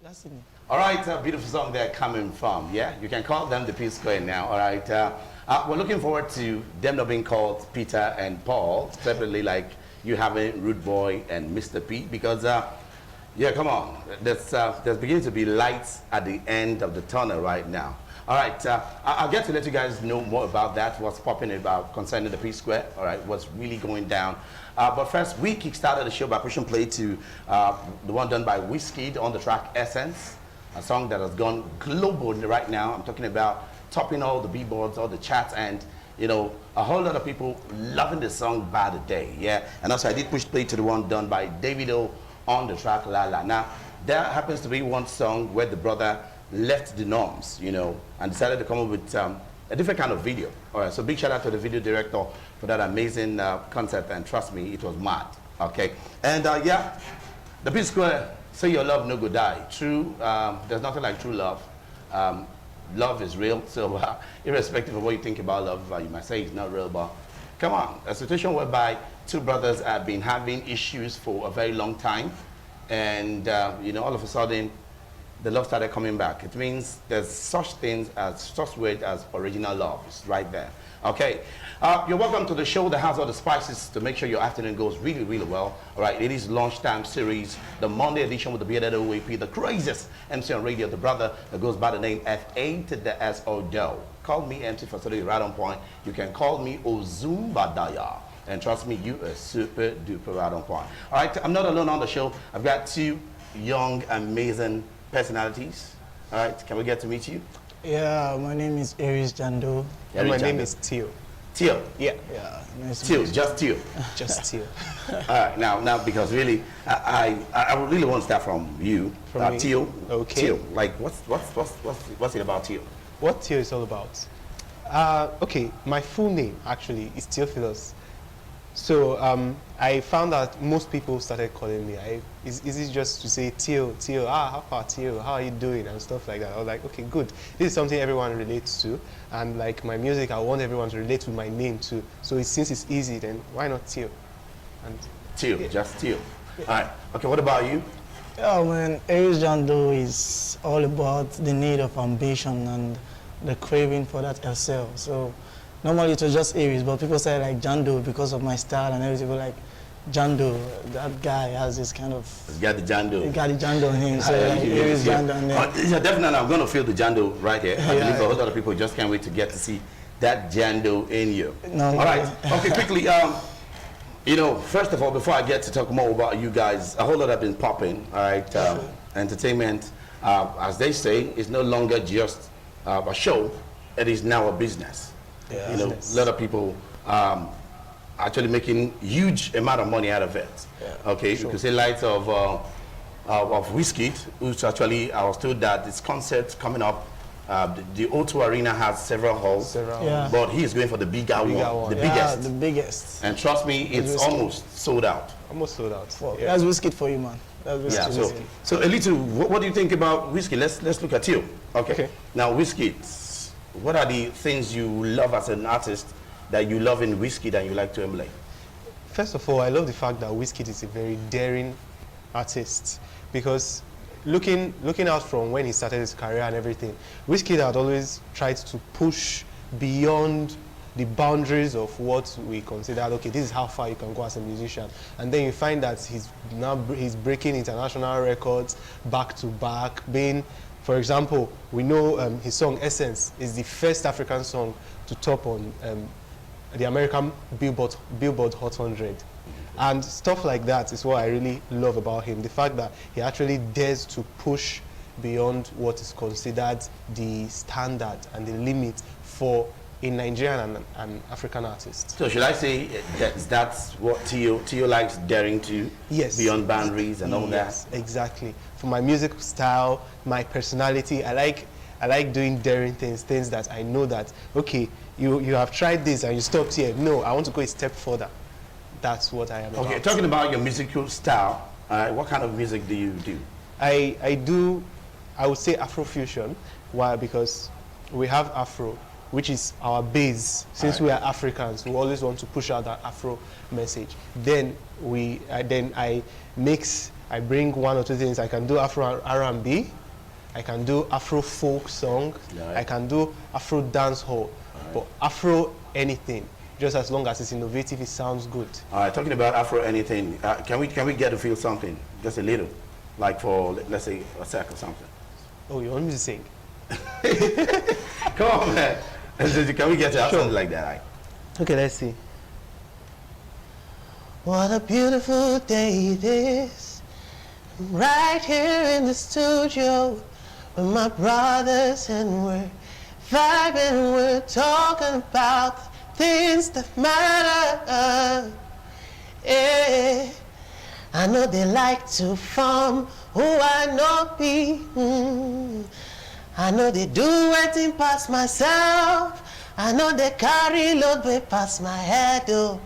That's it. All right, beautiful song there coming from, yeah? You can call them the P Square now, all right? We're looking forward to them not being called Peter and Paul, separately like you having Rude Boy and Mr. P, because, yeah, come on. There's beginning to be lights at the end of the tunnel right now. All right, I'll get to let you guys know more about that, what's popping about concerning the P Square, all right, what's really going down. But first, we kickstarted the show by pushing play to the one done by Wizkid on the track Essence, a song that has gone global right now. I'm talking about topping all the billboards, all the charts, and you know, a whole lot of people loving the song by the day, yeah? And also, I did push play to the one done by Davido on the track La La. Now, there happens to be one song where the brother left the norms, you know, and decided to come up with a different kind of video. All right, so big shout out to the video director for that amazing concept, and trust me, it was mad, okay? And yeah, the P Square, say your love no go die. True, there's nothing like true love. Love is real, so irrespective of what you think about love, you might say it's not real, but come on, a situation whereby two brothers have been having issues for a very long time, and you know, all of a sudden, the love started coming back. It means there's such things as, such word as original love. It's right there. Okay, you're welcome to the show that has all the spices to make sure your afternoon goes really, really well. All right, it is Lunchtime Series, the Monday edition with the bearded OAP, the craziest MC on radio, the brother that goes by the name F.A. to the S.O.D.O. Call me MC Fasodo, right on point. You can call me Ozumbadaya. And trust me, you are super duper right on point. All right, I'm not alone on the show. I've got two young, amazing personalities. All right, can we get to meet you? Yeah, my name is Aries Jando. And my name is Tio. Tio? Yeah. Yeah. Nice Tio, just Tio. Just Tio. All right, now because really, I really want to start from you. From me? Tio. Okay. Tio, like what's it about Tio? What Tio is all about? Okay, my full name actually is Theophilus. So I found that most people started calling me. Is it just to say Tio, how far Tio, how are you doing, and stuff like that. I was like, okay, good. This is something everyone relates to, and like my music, I want everyone to relate with my name too. So since it's easy, then why not Tio? And Tio, yeah. Just Tio. Yeah. All right. Okay, what about you? Yeah, man, Aries Jando is all about the need of ambition and the craving for that excel. So normally it was just Aries, but people say like Jando because of my style and everything. But like Jando, that guy has this kind of. He's got the Jando. He got the Jando on him. So like Aries Jando on there. Yeah, definitely, I'm going to feel the Jando right here. I believe a whole lot of people just can't wait to get to see that Jando in you. No, all right. Okay, quickly. You know, first of all, before I get to talk more about you guys, a whole lot have been popping. All right, entertainment, as they say, is no longer just a show. It is now a business. Yeah. You know, a lot of people actually making huge amount of money out of it. Yeah. Okay, you can say lights of Wizkid, which actually I was told that this concert coming up, the O2 Arena has several halls, but he is going for the bigger one, the biggest. The biggest. And trust me, it's almost sold out. Almost sold out. Well, that's Wizkid for you, man. That's Wizkid. So a little, what do you think about Wizkid? Let's look at you. Okay. Now Wizkid, what are the things you love as an artist that you love in Wizkid and you like to emulate? First of all, I love the fact that Wizkid is a very daring artist, because looking out from when he started his career and everything, Wizkid had always tried to push beyond the boundaries of what we consider, okay, this is how far you can go as a musician. And then you find that he's breaking international records back to back, being, for example, we know his song Essence is the first African song to top on the American Billboard Hot 100. And stuff like that is what I really love about him. The fact that he actually dares to push beyond what is considered the standard and the limit for a Nigerian and African artist. So should I say that's what Tio likes, daring to? Yes. Beyond boundaries and all that? Yes, exactly. For my music style, my personality, I like doing daring things that I know that, okay, you have tried this and you stopped here. No, I want to go a step further. That's what I am about. Okay, talking about your musical style, what kind of music do you do? I would say Afrofusion. Why? Because we have Afro, which is our base. Since we are Africans, we always want to push out that Afro message. Then I mix I bring one or two things. I can do Afro R&B, I can do Afro folk song, Right. I can do Afro dance hall, but Afro anything, just as long as it's innovative, it sounds good. All right, talking about Afro anything, can we get to feel something, just a little, like for let's say a sec or something? Oh, you want me to sing? Come on, man. Can we get to have Sure. something like that? Okay, let's see. What a beautiful day it is. I'm right here in the studio with my brothers, and we're vibing, we're talking about things that matter. Yeah. I know they like to farm, who I know be. I know they do anything past myself. I know they carry load way past my head, though.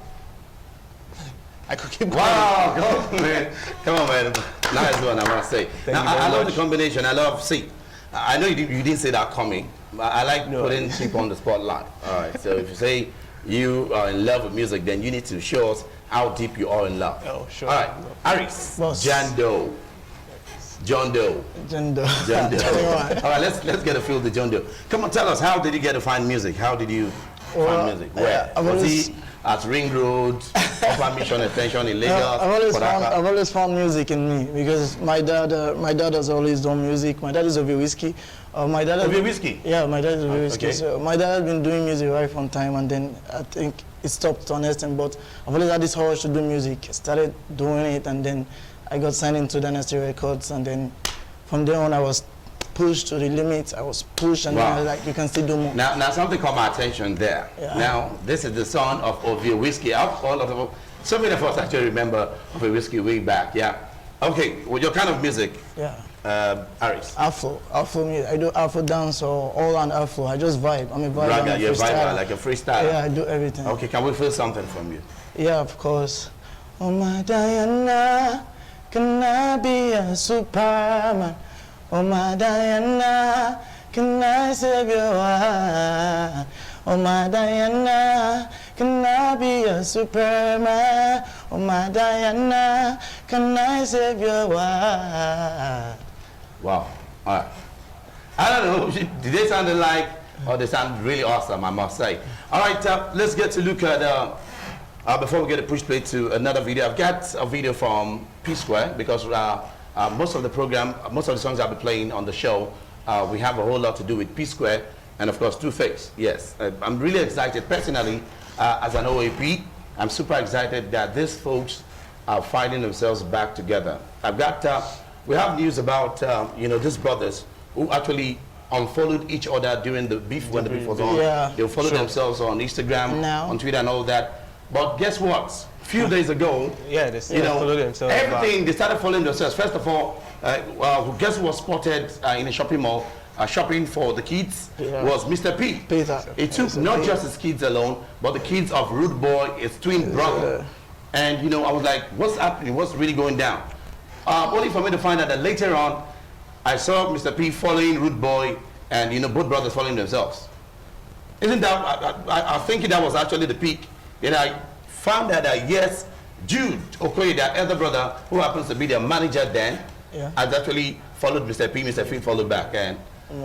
I could keep going. Wow, go on, man. Come on, man. Nice one, I must say. Now, you very I love much. the combination. I love, see, I know you didn't say that coming. I like No. putting people on the spotlight. All right, so if you say you are in love with music, then you need to show us how deep you are in love. Oh, sure. All right, Aris, Boss. John Doe. John Doe. Gender. John Doe. All right, let's get a feel of the John Doe. Come on, tell us, how did you get to find music? How did you Well, find music? Where? I've Was always- he at Ring Road, Upper Mission Extension in Lagos? Port Harcourt? I've always found music in me because my dad has always done music. My dad is Ovi Whiskey. My dad. Ovi Whiskey? Yeah, my dad is Ovi Whiskey. okay. So my dad has been doing music right from time, and then I think it stopped to an extent. But I've always had this urge to do music. I started doing it, and then I got signed into Dynasty Records, and then from there on I was pushed to the limit. I was pushed, and then I was like, you can still do more. Now something caught my attention there. Yeah. Now, this is the son of Ovi Whiskey. So many of us actually remember Ovi Whiskey way back, yeah? Okay, well, your kind of music, Yeah. Aris. Afro music. I do Afro dance or all on Afro. I just vibe. I'm a vibe. Raga, I'm a you're a viber, freestyler. like a freestyler. Yeah, I do everything. Okay, can we feel something from you? Yeah, of course. Oh my Diana, can I be a Superman? Oh my Diana, can I save your heart? Oh my Diana, can I be a Superman? Oh my Diana, can I save your heart? Wow. All right. I don't know, did they sound alike or they sound really awesome, I must say. All right, let's get to look at, before we get a push play to another video, I've got a video from P Square because most of the program, most of the songs I'll be playing on the show, we have a whole lot to do with P Square and of course Two-Face. Yes, I'm really excited personally as an OAP. I'm super excited that these folks are finding themselves back together. I've got, we have news about, you know, these brothers who actually unfollowed each other during the beef when the beef was on. Yeah. They followed themselves on Instagram, Now. on Twitter and all that. But guess what? A few days ago, Yeah, they you know, follow themselves everything, they started following themselves. First of all, guess who was spotted in a shopping mall shopping for the kids Yeah. was Mr. P. Peter. It took Mr. not P. just his kids alone, but the kids of Rude Boy, his twin brother. And, you know, I was like, what's happening? What's really going down? Only for me to find out that later on, I saw Mr. P following Rude Boy and, you know, both brothers following themselves. Isn't that, I was thinking that was actually the peak. Then I found out that, yes, Jude Okoye, their elder brother, who happens to be their manager then, Yeah. has actually followed Mr. P. Mr. P followed back. And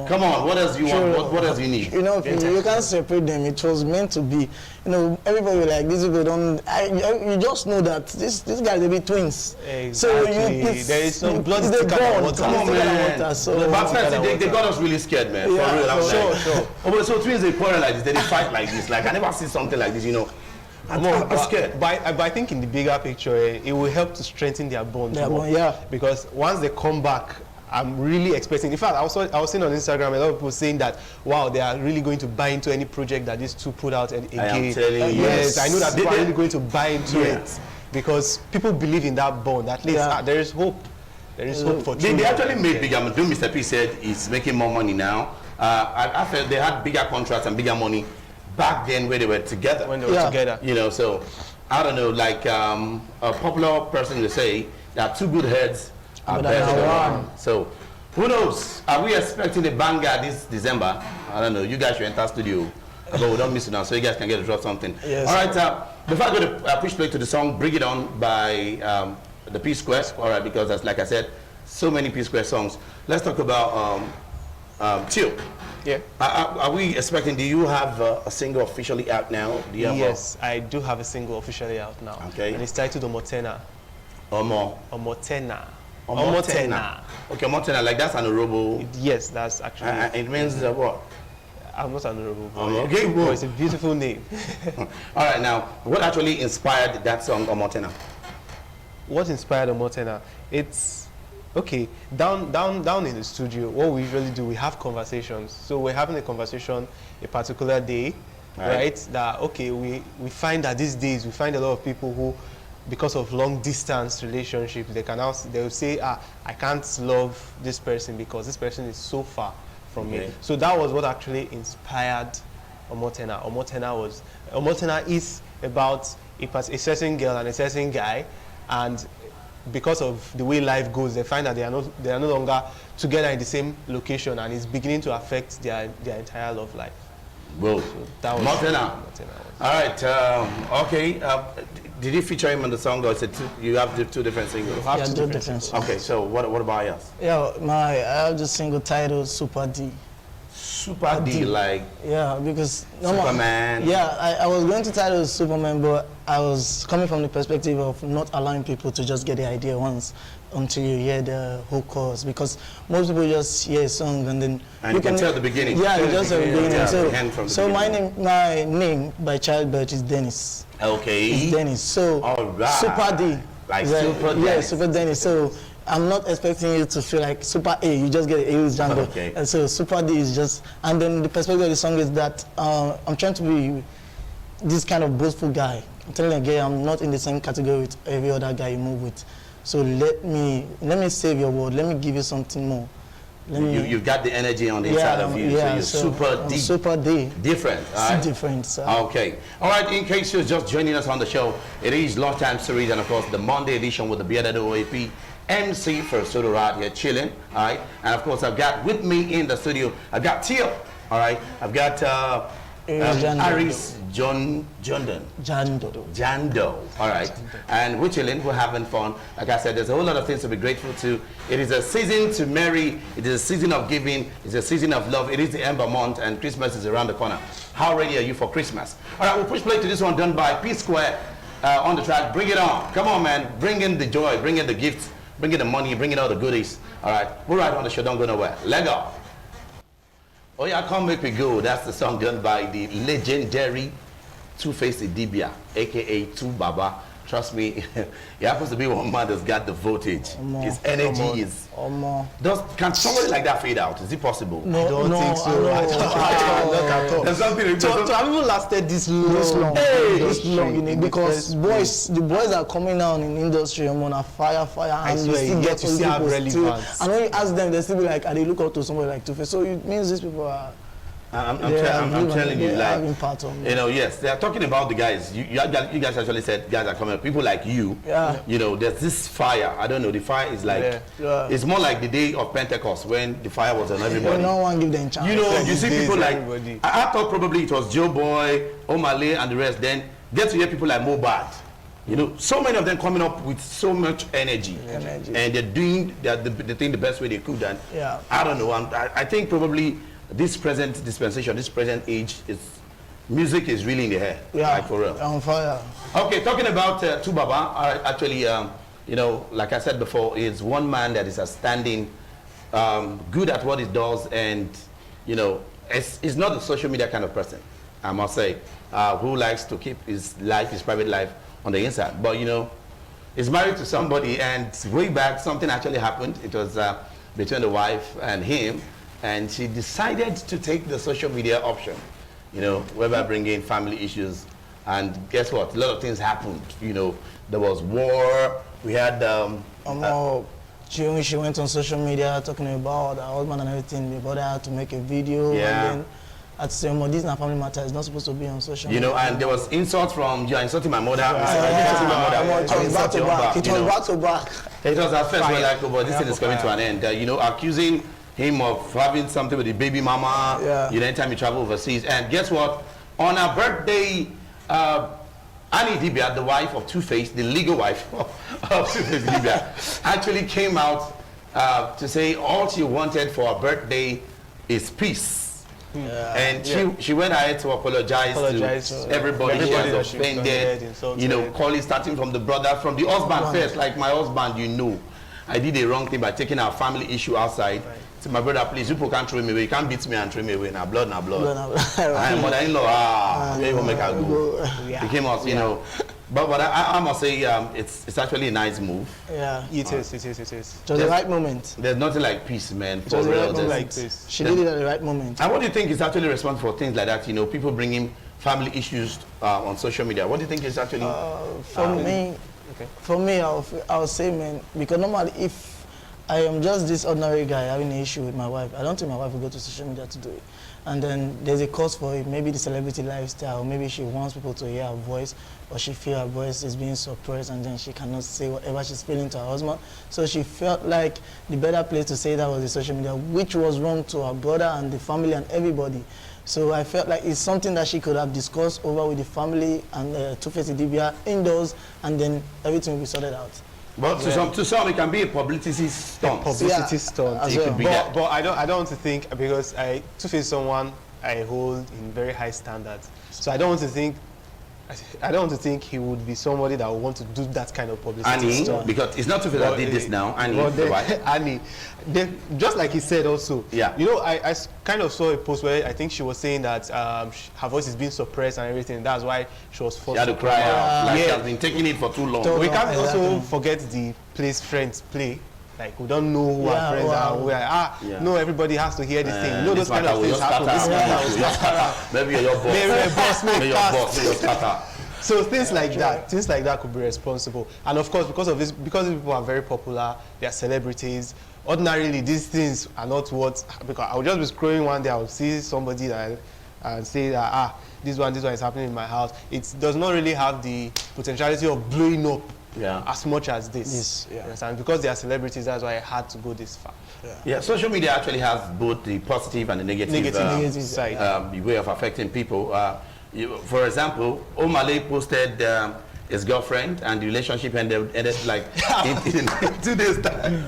come on, what else you Sure. want? What else you need? You know, you can't separate them. It was meant to be. You know, everybody will like, these people don't. You just know that these guys will be twins. So Exactly. There is no blood it's the thicker than bond. water. Come on, It's thicker than man. water, so But first, than they water. got us really scared, man. Yeah, For real. I was sure, like, sure. Oh, but so twins, they quarrel like this. They fight like this. Like, I never see something like this, you know. I'm scared. But I think in the bigger picture, it will help to strengthen their bond. Their more. bond, yeah. Because once they come back, I'm really expecting. In fact, I was seeing on Instagram a lot of people saying that, wow, they are really going to buy into any project that these two put out again. I am telling you. Yes, I know that people are They- really going to buy into Yeah. it because people believe in that bond. At least Yeah. there is hope. There is hope for They children. actually made bigger money. Mr. P said he's making more money now. I felt they had bigger contracts and bigger money back then where they were together. when they were Yeah. together. You know, so I don't know, like a popular person will say that two good heads are Better better than than one. one. So who knows? Are we expecting a banger this December? I don't know. You guys should enter studio. But we don't miss it now, so you guys can get to drop something. Yes. All right. Before I go to push play to the song "Bring It On" by the P Square. All right, because that's like I said, so many P Square songs. Let's talk about Till. Yeah. Are we expecting? Do you have a single officially out now? Do you have Yes, I do have a single officially out now. Okay. And it's titled Omotena. Omo? Omotena. Omotena. Okay, Omotena. Like that's an Orobo. Yes, that's actually. It means what? I'm not an Orobo boy. Okay, bro. But it's a beautiful name. All right, now, what actually inspired that song, Omotena? What inspired Omotena? It's okay. Down in the studio, what we usually do, we have conversations. So we're having a conversation a particular day, right? That okay, we find that these days we find a lot of people who, because of long distance relationships, they'll say, I can't love this person because this person is so far from me. So that was what actually inspired Omotena. Omotena is about a certain girl and a certain guy, and because of the way life goes, they find that they are no longer together in the same location, and it's beginning to affect their entire love life. Whoa. So that was Omotena. All right. Okay. Did you feature him on the song, or is it you have two different singles? Yeah, two different songs. Okay. So what about yours? Yeah, I have the single titled Super D. Super D, like because Superman. Yeah, I was going to title it Superman, but I was coming from the perspective of not allowing people to just get the idea once until you hear the whole chorus, because most people just hear a song and then you can tell the beginning. Yeah, you just hear the beginning. Yeah, so my name by childbirth is Dennis. Okay. It's Dennis. So Super D. Like Super Dennis. Yeah, Super Dennis. So I'm not expecting you to feel like Super A, you just get A with Django. Okay. And so Super D is just, and then the perspective of the song is that I'm trying to be this kind of boastful guy. I'm telling you again, I'm not in the same category with every other guy you move with. So let me save your word, let me give you something more. You've got the energy on the inside of you, so you're super deep. Super D. Different, right? Different, sir. Okay. All right, in case you're just joining us on the show, it is Lunchtime Series, and of course the Monday edition with the bearded OAP. MC Fasodo right here chilling, all right? And of course, I've got with me in the studio, I've got Till, all right? I've got Aris Jando, all right? And we're chilling, we're having fun. Like I said, there's a whole lot of things to be grateful to. It is a season to marry, it is a season of giving, it's a season of love. It is the Ember month and Christmas is around the corner. How ready are you for Christmas? All right, we'll push play to this one done by P Square on the track. Bring it on, come on, man. Bring in the joy, bring in the gifts. Bring in the money, bring in all the goodies. All right, we're right on the show, don't go nowhere. Leg up. Oh yeah, Can't Make Me Go. That's the song done by the legendary Two-Face Idibia, aka Two Baba. Trust me, he happens to be one man that's got the voltage. His energy is. Can somebody like that fade out? Is it possible? No, I don't think so. There's something. To have even lasted this long, because the boys are coming down in industry on a fire, and you still get to see how relevant. And when you ask them, they still be like, and they look up to somebody like Two-Face. So it means these people are. I'm telling you, like, you know, yes, they are talking about the guys. You guys actually said guys are coming. People like you, you know, there's this fire. I don't know, the fire is like, it's more like the day of Pentecost when the fire was on everybody. No one give them chance. You know, you see people like, I thought probably it was Joe Boy, Omale, and the rest. Then get to hear people like Mobad. You know, so many of them coming up with so much energy. And they're doing the thing the best way they could. And I don't know, I think probably this present dispensation, this present age, music is really in the air, like for real. On fire. Okay, talking about Two Baba, actually, you know, like I said before, is one man that is standing, good at what he does, and you know, is not a social media kind of person, I must say, who likes to keep his private life on the inside. But you know, he's married to somebody, and way back something actually happened. It was between the wife and him. And she decided to take the social media option, you know, whereby bringing family issues. And guess what? A lot of things happened. You know, there was war. We had. She went on social media talking about her husband and everything. The brother had to make a video. Yeah. And then at the same time, this is not family matter. It's not supposed to be on social media. You know, and there was insults from, you are insulting my mother. It was back to back. It was back to back. It was at first, we're like, oh, but this thing is coming to an end. You know, accusing him of having something with the baby mama, you know, anytime you travel overseas. And guess what? On her birthday Annie Dibia, the wife of Two-Face, the legal wife of Two-Face Dibia, actually came out to say all she wanted for her birthday is peace. And she went ahead to apologize to everybody she has offended, you know, calling, starting from the brother, from the husband first, like my husband, you know. I did a wrong thing by taking our family issue outside. So my brother, please, people can't throw me away. You can't beat me and throw me away. Now blood, now blood. I am mother-in-law. You won't make her go. He came out, you know. But I must say, it's actually a nice move. Yeah. It is. It was the right moment. There's nothing like peace, man. For real, like this. She did it at the right moment. And what do you think is actually responsible for things like that? You know, people bringing family issues on social media. What do you think is actually? For me, I'll say, man, because normally if I am just this ordinary guy having an issue with my wife, I don't think my wife will go to social media to do it. And then there's a cause for it, maybe the celebrity lifestyle, maybe she wants people to hear her voice, or she feels her voice is being suppressed and then she cannot say whatever she's feeling to her husband. So she felt like the better place to say that was the social media, which was wrong to her brother and the family and everybody. So I felt like it's something that she could have discussed over with the family and Two-Face Dibia indoors, and then everything will be sorted out. But to some, it can be a publicity stunt. Stunt. It could be that. But I don't want to think, because Two-Face is someone I hold in very high standards. So I don't want to think he would be somebody that would want to do that kind of publicity stunt. Because it's not Two-Face that did this now. Annie, Annie, just like he said also. Yeah. You know, I kind of saw a post where I think she was saying that her voice is being suppressed and everything. That's why she was forced to cry out. Like she has been taking it for too long. We can't also forget the place friends play. Like, we don't know who our friends are. We are, no, everybody has to hear this thing. You know, those kind of things happen. Maybe you're your boss. Maybe your boss may pass. So things like that could be responsible. And of course, because these people are very popular, they are celebrities. Ordinarily, these things are not what, because I would just be scrolling one day, I would see somebody that and say that, this one is happening in my house. It does not really have the potentiality of blowing up as much as this. And because they are celebrities, that's why I had to go this far. Yeah, social media actually has both the positive and the negative side. Way of affecting people. For example, Omale posted his girlfriend, and the relationship ended like in 2 days time.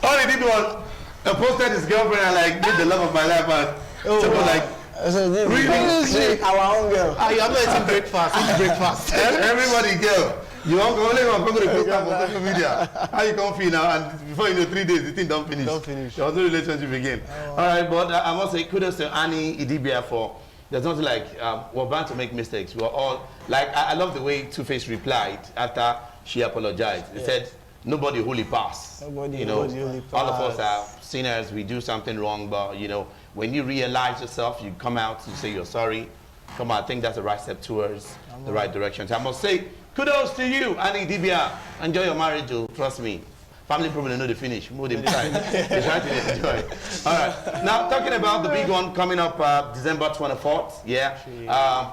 All he did was posted his girlfriend and like did the love of my life, and so like. Really? Our own girl. You are not eating breakfast. Eat breakfast. Everybody, girl. You want only one people to post on social media. How you come feel now? And before you know, 3 days, the thing don't finish. There was no relationship again. All right, but I must say kudos to Annie Idibia for. There's nothing like we're bound to make mistakes. We're all like I love the way Two-Face replied after she apologized. He said, "Nobody holy pass." Nobody holy pass. All of us are sinners. We do something wrong, but you know, when you realize yourself, you come out, you say you're sorry. Come on, I think that's the right step towards the right direction. So I must say, kudos to you, Annie Dibia. Enjoy your marriage, Joe. Trust me. Family problem, know the finish. Move them tight. They try to enjoy. All right. Now, talking about the big one coming up December 24th. Yeah.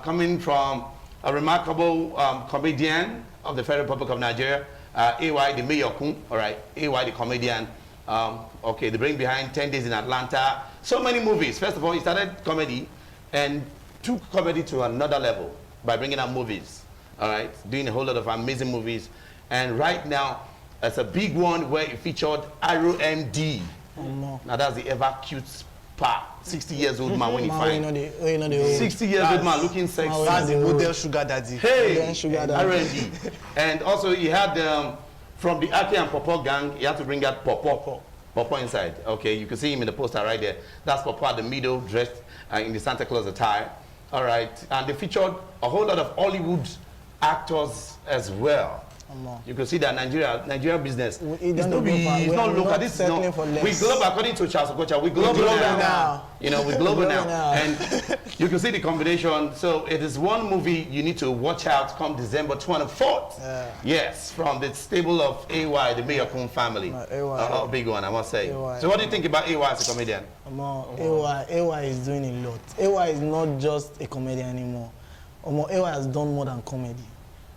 Coming from a remarkable comedian of the Federal Republic of Nigeria, AY the Mayor Kun. All right. AY the comedian. Okay, they bring behind 10 Days in Atlanta. So many movies. First of all, he started comedy and took comedy to another level by bringing out movies. All right. Doing a whole lot of amazing movies. And right now, it's a big one where it featured Arrow MD. Now that's the ever cute part. 60 years old man when he find. 60 years old man looking sexy. That's the model sugar daddy. Hey, Arrow MD. And also he had from the Aki and Popo gang, he had to bring out Popo inside. Okay, you can see him in the poster right there. That's Popo at the middle, dressed in the Santa Claus attire. All right, and they featured a whole lot of Hollywood actors as well. You can see that Nigeria business it's not local. This is not. We global according to Charles Okocha. We global now. You know, we global now. And you can see the combination. So it is one movie you need to watch out come December 24th. Yes, from the stable of AY, the Mayor Kun family. A big one, I must say. So what do you think about AY as a comedian? AY is doing a lot. AY is not just a comedian anymore. AY has done more than comedy.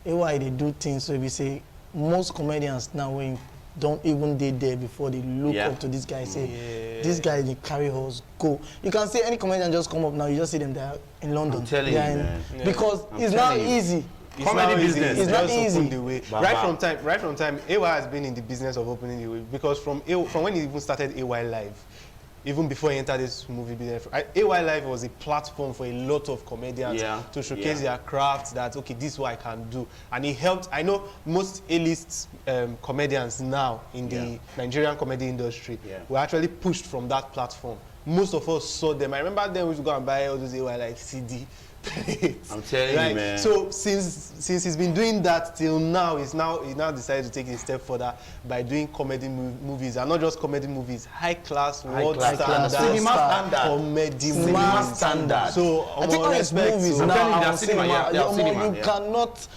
AY, they do things, so if you say, most comedians now when don't even did there before they look up to this guy, say, this guy, they carry horse, go. You can see any comedian just come up now, you just see them there in London. I'm telling you, man. Because it's not easy. It's Comedy now easy. business. It's It's not just opened easy. the way. Baba. Right from time, AY has been in the business of opening the way because from when he even started AY Live, even before he entered this movie business, AY Live was a platform for a lot of comedians to showcase their crafts. That okay, this is what I can do, and he helped. I know most A-list comedians now in the Nigerian comedy industry were actually pushed from that platform. Most of us saw them. I remember them we used to go and buy all those AY like CD. I'm telling you, man. So since he's been doing that till now, he now decided to take it a step further by doing comedy movies, and not just comedy movies, high class, world standard, cinema standard, comedy cinema movies. standard. So I think all his movies I'm telling you, now they're are cinema, cinema. they're cinema, You cannot.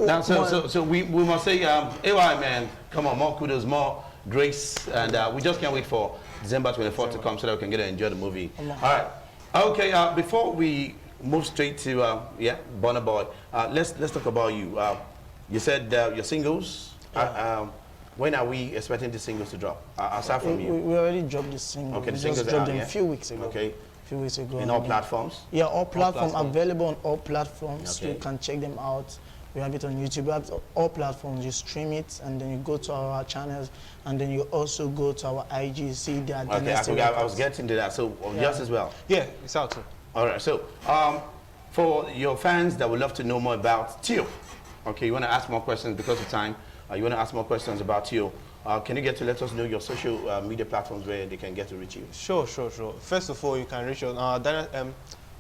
Now, so we must say, AY man, come on, more kudos, more grace, and we just can't wait for December 24th to come so that we can get to enjoy the movie. All right. Okay. Before we move straight to Burna Boy, let's talk about you. You said your singles. When are we expecting the singles to drop? Aside from you. We already dropped the single. Okay, the we singles just are dropped out, them yeah? a few weeks ago. Okay. A few weeks ago. In all platforms? Yeah, all platforms. platforms. Available on all platforms. Okay. You can check them out. We have it on YouTube. We have all platforms. You stream it, and then you go to our channels, and then you also go to our IG. See that. Okay, I was getting to that. So yours as well. Yeah, it's out too. All right. So for your fans that would love to know more about Tio, okay, you want to ask more questions because of time. You want to ask more questions about Tio. Can you get to let us know your social media platforms where they can get to reach you? Sure. First of all, you can reach us on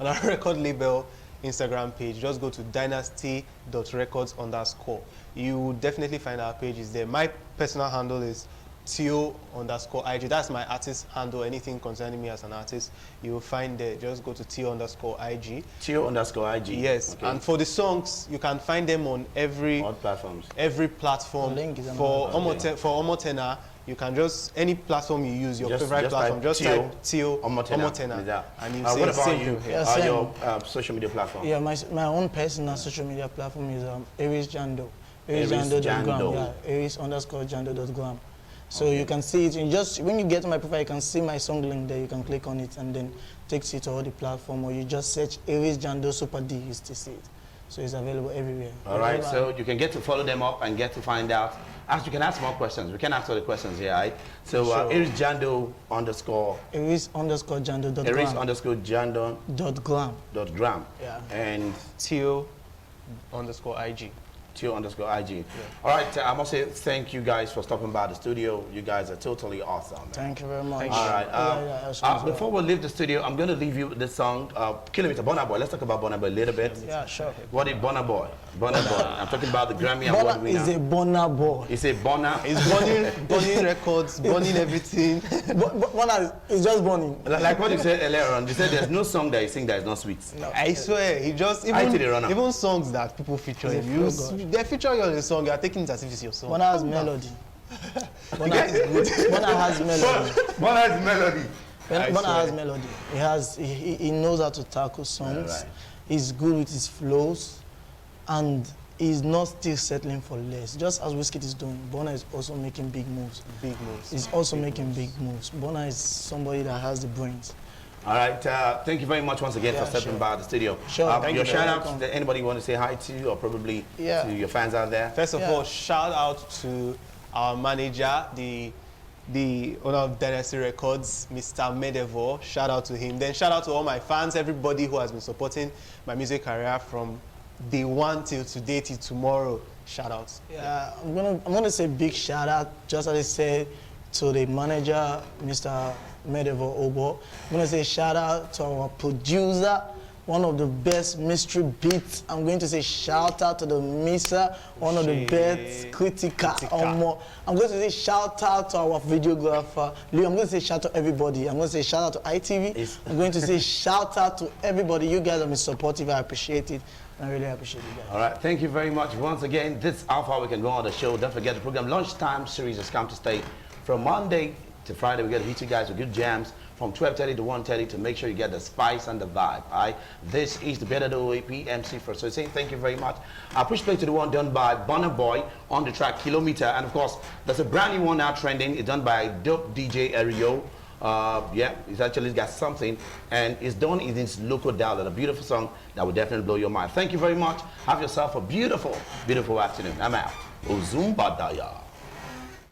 our record label Instagram page. Just go to dynasty.records_. You will definitely find our pages there. My personal handle is Tio_IG. That's my artist handle. Anything concerning me as an artist, you will find there. Just go to Tio_IG. Tio_IG. Yes. Okay. And for the songs, you can find them on all platforms. Every platform. The link is for Omotena, you can just any platform you use, your favorite platform. Just type Tio Omotena, and you see what about you? Your social media platform? Yeah, my own personal social media platform is Aries Jando. Jando. Yeah, Aries_Jando.gram. So you can see it. When you get to my profile, you can see my song link there. You can click on it, and then takes you to all the platform. Or you just search Aries Jando Super D. You still see it. So it's available everywhere. All right. So you can get to follow them up and get to find out. You can ask more questions. We can ask all the questions here, right? So Aries Jando _ Aries_Jando.gram. Aries_Jando.gram. Yeah. And Tio_IG. Tio_IG. Yeah. All right, I must say thank you guys for stopping by the studio. You guys are totally awesome. Man. Thank you very much. All right. Before we leave the studio, I'm going to leave you with this song, Kilometer, Burna Boy. Let's talk about Burna Boy a little bit. Yeah, sure. What is Burna Boy? Burna Boy. I'm talking about the Grammy Award winner. Is a Burna Boy. It's a Burna. It's burning records, burning everything. Burna is just burning. Like what you said earlier on, you said there's no song that you sing that is not sweet. No. I swear, he just even songs that people feature him. They feature you on the song, you are taking it as if it's your song. Burna has melody. Burna is good. Burna has melody. Burna has melody. Burna has melody. He knows how to tackle songs. Right. He's good with his flows, and he's not still settling for less. Just as Wizkid is doing, Burna is also making big moves. He's also making big moves. Burna is somebody that has the brains. All right. Thank you very much once again for stepping by the studio. Sure. Your shout out to anybody you want to say hi to, or probably to your fans out there? First of all, shout out to our manager, the owner of Dynasty Records, Mr. Medevo. Shout out to him. Then shout out to all my fans, everybody who has been supporting my music career from day one till today till tomorrow. Shout out. Yeah, I'm gonna say big shout out, just as I said, to the manager, Mr. Medevo Obo. I'm gonna say shout out to our producer, one of the best mystery beats. I'm going to say shout out to the Misa, one of the best Critica. I'm going to say shout out to our videographer, Leo. I'm going to say shout out to everybody. I'm going to say shout out to ITV. I'm going to say shout out to everybody. You guys have been supportive. I appreciate it. I really appreciate you guys. All right, thank you very much once again. This is how far we can go on the show. Don't forget the program Lunchtime series has come to stay. From Monday to Friday, we got to hit you guys with good jams from 12:30 to 1:30 to make sure you get the spice and the vibe. All right, this is the Better OAP MC for. So saying thank you very much. I push play to the one done by Burna Boy on the track Kilometer, and of course there's a brand new one now trending. It's done by Dope DJ Ario. Yeah, he's actually got something, and it's done in this local dialect, a beautiful song that will definitely blow your mind. Thank you very much. Have yourself a beautiful, beautiful afternoon. I'm out. Ozumbadaya.